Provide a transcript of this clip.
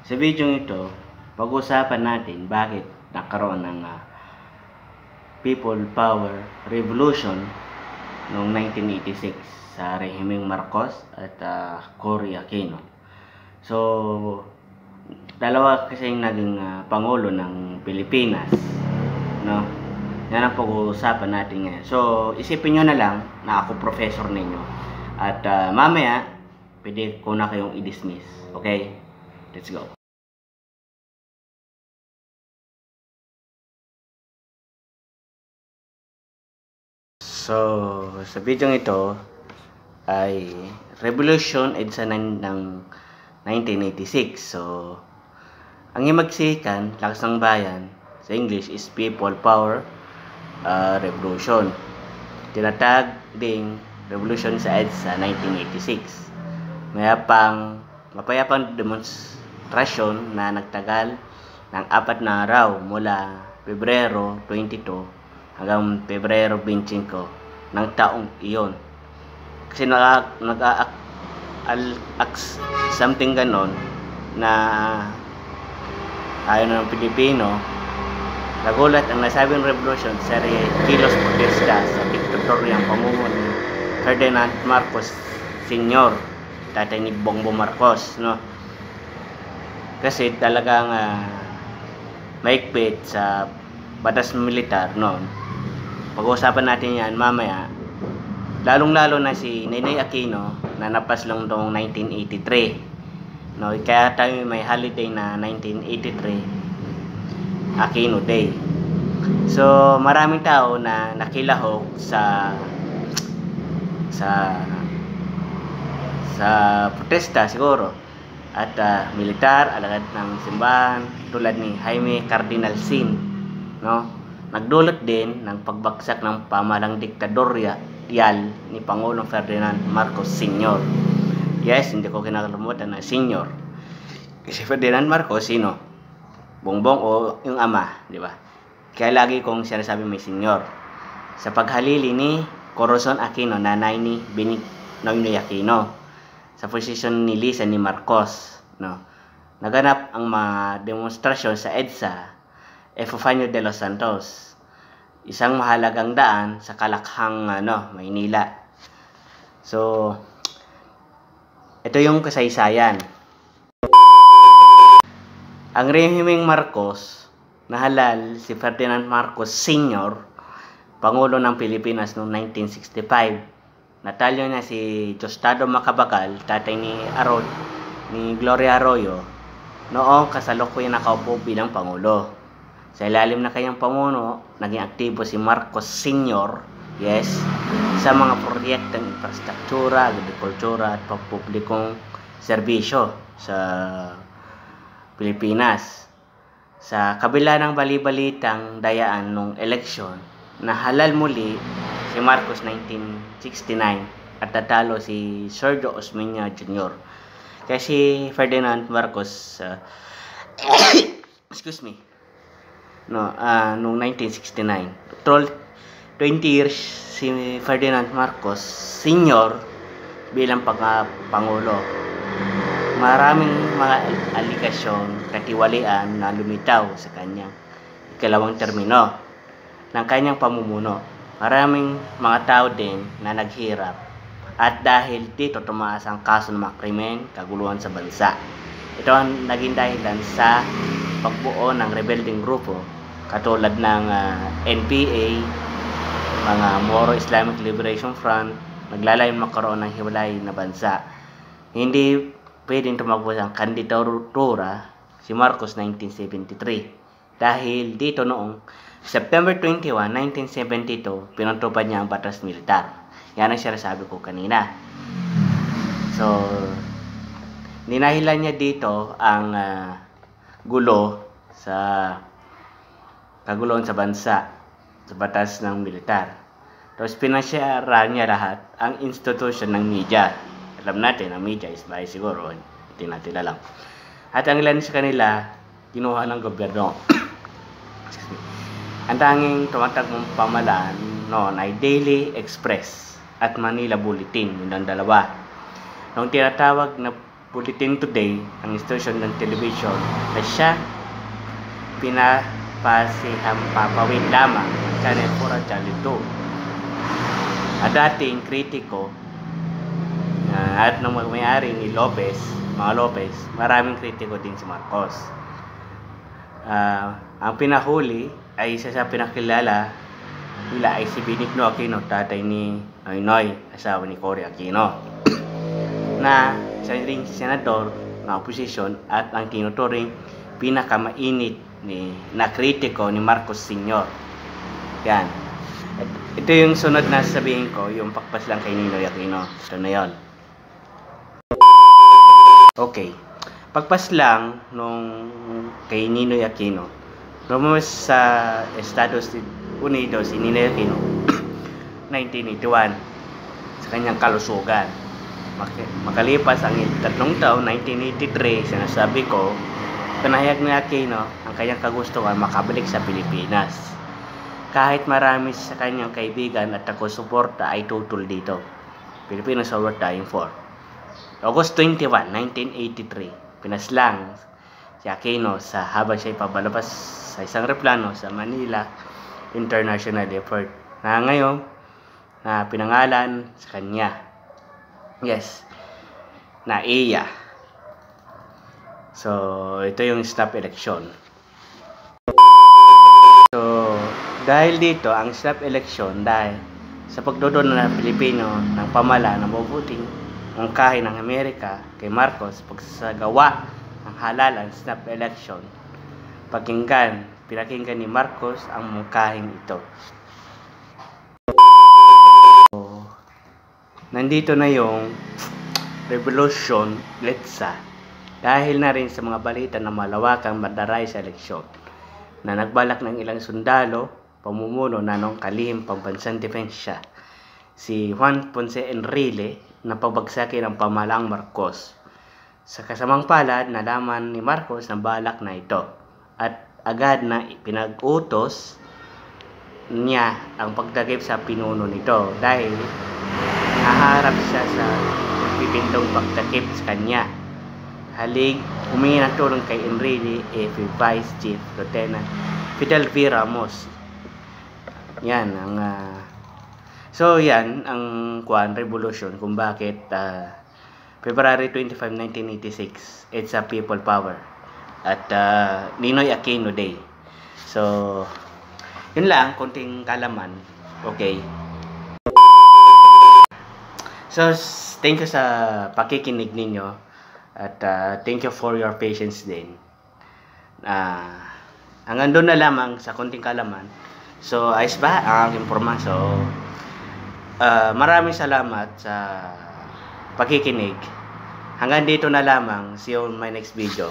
Sa video ito, pag-usapan natin bakit nagkaroon ng People Power Revolution noong 1986 sa rehimeng Marcos at Cory Aquino. So, dalawa kasing naging pangulo ng Pilipinas, no? Yan ang pag-uusapan natin ngayon. So, isipin nyo na lang na ako professor ninyo at mamaya pwede ko na kayong i-dismiss. Okay? Let's go. So, sa video ito ay Revolution EDSA ng 1986. So, ang himagsikan, lakas ng bayan, sa English is People Power Revolution. Tinatag ding Revolution sa EDSA 1986. Mapayapang demonstrasyon na nagtagal ng 4 na araw mula Pebrero 22 hanggang Pebrero 25 ng taong iyon. Kasi something ganon na ayon ng Pilipino, nagulat ang nasabing revolution sa kilos protesta sa diktadoryang pamumuno ni Ferdinand Marcos Sr., tatay ni Bongbong Marcos, no? Kasi talagang maigpit sa batas militar noon. Pag-uusapan natin yan mamaya. Lalong-lalo na si Ninoy Aquino na napaslong noong 1983. No, kaya tayo may holiday na 1983 Aquino Day. So, maraming tao na nakilahok sa protesta siguro. At militar, alagad ng simbahan, tulad ni Jaime Cardinal Sin, no? Nagdulot din ng pagbagsak ng pamahalang diktadoryal ni Pangulong Ferdinand Marcos Sr. Yes, hindi ko kinakalimutan na Sr. Kasi Ferdinand Marcos, sino? Bongbong o yung ama, di ba? Kaya lagi kong sinasabi may Sr. Sa paghalili ni Corazon Aquino, nanay ni Ninoy Aquino, sa posisyon ni Lisa ni Marcos, no? Naganap ang mga demonstrasyon sa EDSA Epifanio de los Santos, isang mahalagang daan sa Kalakhang, Maynila. So, ito yung kasaysayan. Ang rehimeng Marcos, nahalal si Ferdinand Marcos Sr., Pangulo ng Pilipinas noong 1965. Natalyo niya si Diosdado Macapagal, tatay ni Gloria Arroyo, noong kasalukuyan nakaupo bilang Pangulo. Sa ilalim na kanyang pamuno, naging aktibo si Marcos Sr., yes, sa mga proyektong infrastruktura, agrikultura at pampublikong serbisyo sa Pilipinas. Sa kabila ng bali-balitang dayaan nung eleksyon, nahalal muli si Marcos 1969 at natalo si Sergio Osmeña Jr. Kasi Ferdinand Marcos noong 1969. 20 years si Ferdinand Marcos Sr. bilang Pangulo. Maraming mga aligasyon, katiwalian na lumitaw sa kanyang ikalawang termino ng kanyang pamumuno. Maraming mga tao din na naghirap at dahil dito tumaas ang kaso ng mga krimen, kaguluhan sa bansa. Ito ang naging dahilan sa pagbuo ng rebelding grupo katulad ng NPA, mga Moro Islamic Liberation Front, naglalayong magkaroon ng hiwalay na bansa. Hindi pwedeng tumakbo ang kandidatura si Marcos 1973 dahil dito noong September 21, 1972, pinatupad niya ang batas militar. Yan ang sinasabi ko kanina. So, ninahilan niya dito ang kaguluhan sa bansa sa batas ng militar. Tapos pinasyara niya lahat ang institution ng media. Alam natin, ang media is bias siguro, hindi natin alam. At ang ilan sa kanila, kinuha ng gobyerno. Ang tanging tumatagong pamalaan noon ay Daily Express at Manila Bulletin, yun ang dalawa. Noong tinatawag na Bulletin Today, ang istasyon ng television, na siya pinapasihang papawid lamang ng Channel 4 at Channel 2. At dating kritiko at nung may-ari ni mga Lopez, maraming kritiko din si Marcos. Ang pinahuli ay isa sa pinakilala nila ay si Benigno Aquino, tatay ni Noynoy, asawa ni Cory Aquino, na siya ring senador ng oposisyon at ang tinuturing pinakamainit na kritiko ni Marcos Sr. Yan. Ito yung sunod na sabihin ko, yung pakpas lang kay Ninoy Aquino. Ito na yun. Okay. Pagpas lang nung kay Ninoy Aquino, lumabas sa Estados Unidos si Ninoy Aquino 1981 sa kanyang kalusugan. Makalipas ang 3 taon, 1983, sinasabi ko, pinahayag ni Aquino ang kanyang kagustuhan makabalik sa Pilipinas. Kahit marami sa kanyang kaibigan at taga-suporta ay tutol dito. Pilipinas are worth dying for. August 21, 1983, pinaslang si Aquino habang siya ipabalabas sa isang eroplano sa Manila International Airport na ngayon na pinangalan sa kanya. Yes, na iya. So, ito yung snap election. So, dahil dito, ang snap election dahil sa pagdodon ng Pilipino ng pamahala ng mabuting mungkahi ng Amerika kay Marcos pagsasagawa ng halalan snap election, pinakinggan ni Marcos ang mungkahing ito. So, nandito na yung revolution letsa dahil na rin sa mga balita na malawakang madaray sa eleksyon na nagbalak ng ilang sundalo pamumuno na nung kalihim pambansang depensya si Juan Ponce Enrile na pabagsakin ang pamahalaang Marcos. Sa kasamang palad, nalaman ni Marcos ang balak na ito at agad na pinag-utos niya ang pagdagip sa pinuno nito dahil naharap siya sa pipintong pagdagip sa kanya. Halig, humingi ng tulong kay Enrile Vice Chief Lieutenant Fidel V. Ramos. Yan ang so yan ang revolution kung bakit February 25, 1986 it's a people power at Ninoy Aquino Day. So yun lang, konting kalaman. Okay. So thank you sa pakikinig ninyo. At thank you for your patience din. Hanggang doon na lamang sa konting kalaman. So, ayos ba ang impormasyon? Maraming salamat sa pakikinig. Hanggang dito na lamang. See you on my next video.